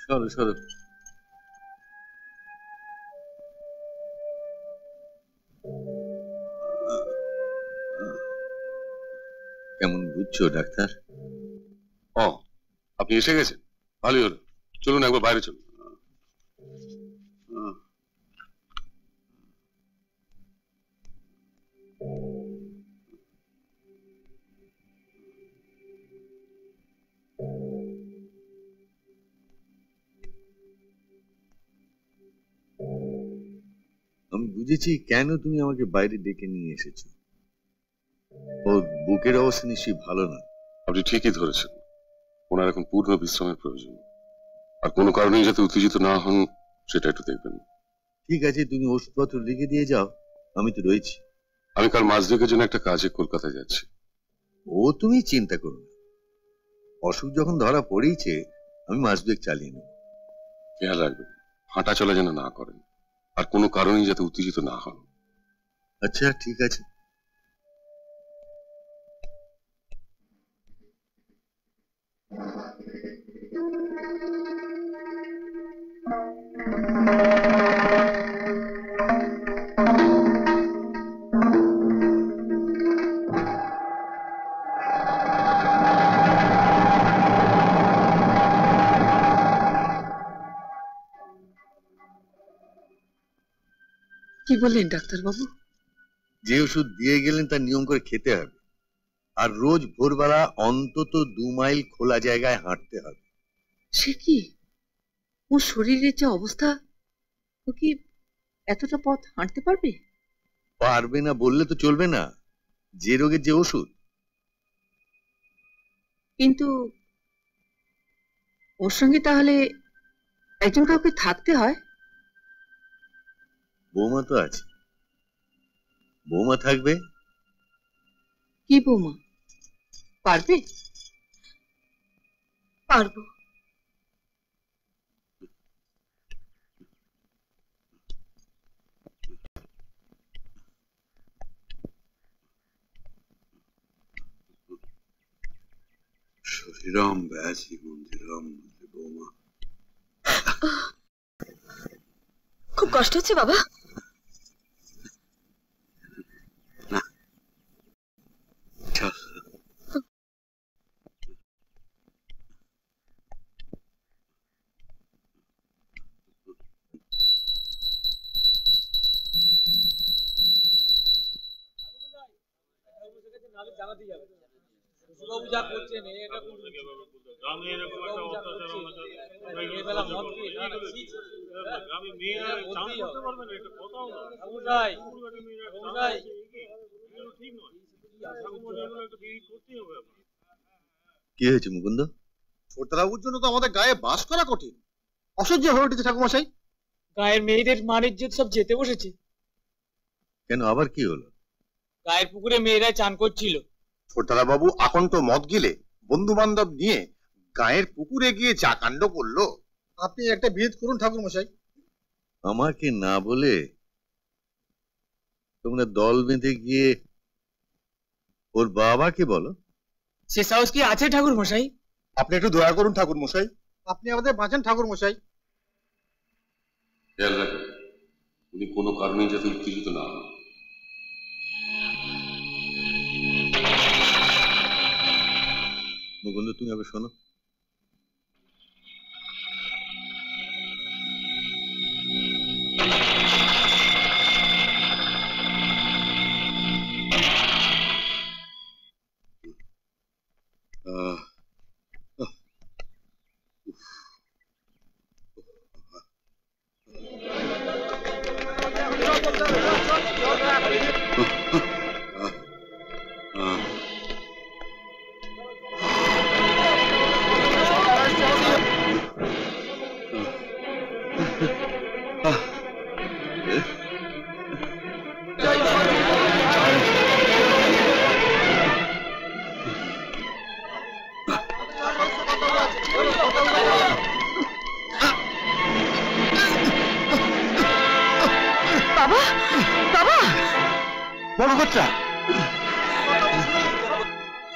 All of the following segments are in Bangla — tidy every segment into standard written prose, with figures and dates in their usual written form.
সরো সরো। কেমন বুঝছো ডাক্তার? ও, আপনি এসে গেছেন, ভালোই হলো। চলুন একবার বাইরে চলুন। আমি বুঝেছি কেন তুমি আমাকে বাইরে ডেকে নিয়ে এসেছো। ওর বুকের অবস্থা নিশ্চয়ই ভালো না। আপনি ঠিকই ধরেছেন, ওনার এখন পূর্ণ বিশ্রামের প্রয়োজন, আর কোনো কারণেই যাতে উত্তেজিত না হন সেটা একটু দেখবেন। ঠিক আছে, তুমি ওষুধপত্র লিখে দিয়ে যাও, আমি তো রয়েছি। আমি কাল মাঝদিকের জন্য একটা কাজে কলকাতায় যাচ্ছি। ও তুমি চিন্তা করো না, অসুখ যখন ধরা পড়েইছে আমি মাস দুয়েক চালিয়ে নেব। খেয়াল রাখবেন হাঁটা চলা যেন না করেন, আর কোনো কারণেই যাতে উত্তেজিত না হন। আচ্ছা ঠিক আছে। কি বললেন ডাক্তারবাবু? যে ওষুধ দিয়ে গেলেন তার নিয়ম করে খেতে হবে, আর রোজ ভোরবেলা অন্তত 2 মাইল খোলা জায়গায় হাঁটতে হবে। সে কি, ওর শরীরের যে অবস্থা, ও কি এতটা পথ হাঁটতে পারবে? পারবে না বললে তো চলবে না, যে রোগের যে ওষুধ। কিন্তু ওর সঙ্গে তাহলে একজন কাউকে থাকতে হয়। বৌমা তো আছে, বৌমা থাকবে। কি বৌমা? পারবে? পারবো। শরীরম ব্যাসি মন্দিরম বৌমা। খুব কষ্ট হচ্ছে বাবা? কি হয়েছে মুকুন্দ? ছোটবাবুর জন্য তো আমাদের গায়ে বাস করা কঠিন, অসহ্য হয়ে উঠেছে ঠাকুরমশাই। গায়ের মেয়েদের মান ইজ্জত সব যেতে বসেছে। কেন, আবার কি হলো? গায়ের পুকুরে মেয়েরা চান করছিল। ছোটবাবু আকণ্ঠ মদ গিলে বন্ধু বান্ধব নিয়ে গায়ের পুকুরে গিয়ে যা কাণ্ড করলো। আপনি একটা বিহিত করুন ঠাকুরমশাই। আমাকে না বলে তোমরা দল বেঁধে গিয়ে ওর বাবাকে বলো। সে সাহস কি আছে ঠাকুর মশাই? আপনি একটু দয়া করুন ঠাকুরমশাই, আপনি আমাদের বাঁচান ঠাকুরমশাই। খেয়াল রাখবেন উনি কোনো কারণেই যাতে উত্তেজিত না হন। মুকুন্দ তুমি আবার শোনো,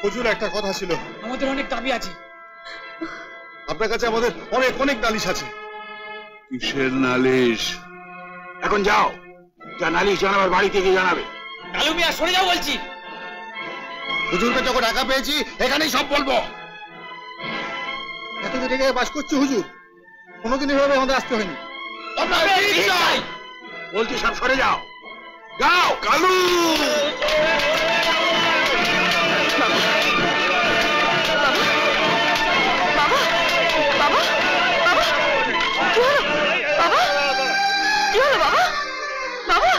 হুজুর একটা কথা ছিল। আমাদের অনেক দাবি আছে। আপনার কাছে আমাদের অনেক অনেক নালিশ আছে। কিসের নালিশ? এখন যাও, যা নালিশ জানাবার বাড়িতে গিয়ে জানাবে। কালু মিয়া সরে যাও বলছি। হুজুরকে যখন একা পেয়েছি এখানেই সব বলবো। এতদিন রেগে বাস করছি হুজুর, কোনোদিন এভাবে আমাদের আসতে হয়নি। বলছি সব সরে যাও, যাও। কালু বাবা, কি হলো বাবা? বাবা,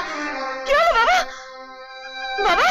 কি হলো বাবা? বাবা,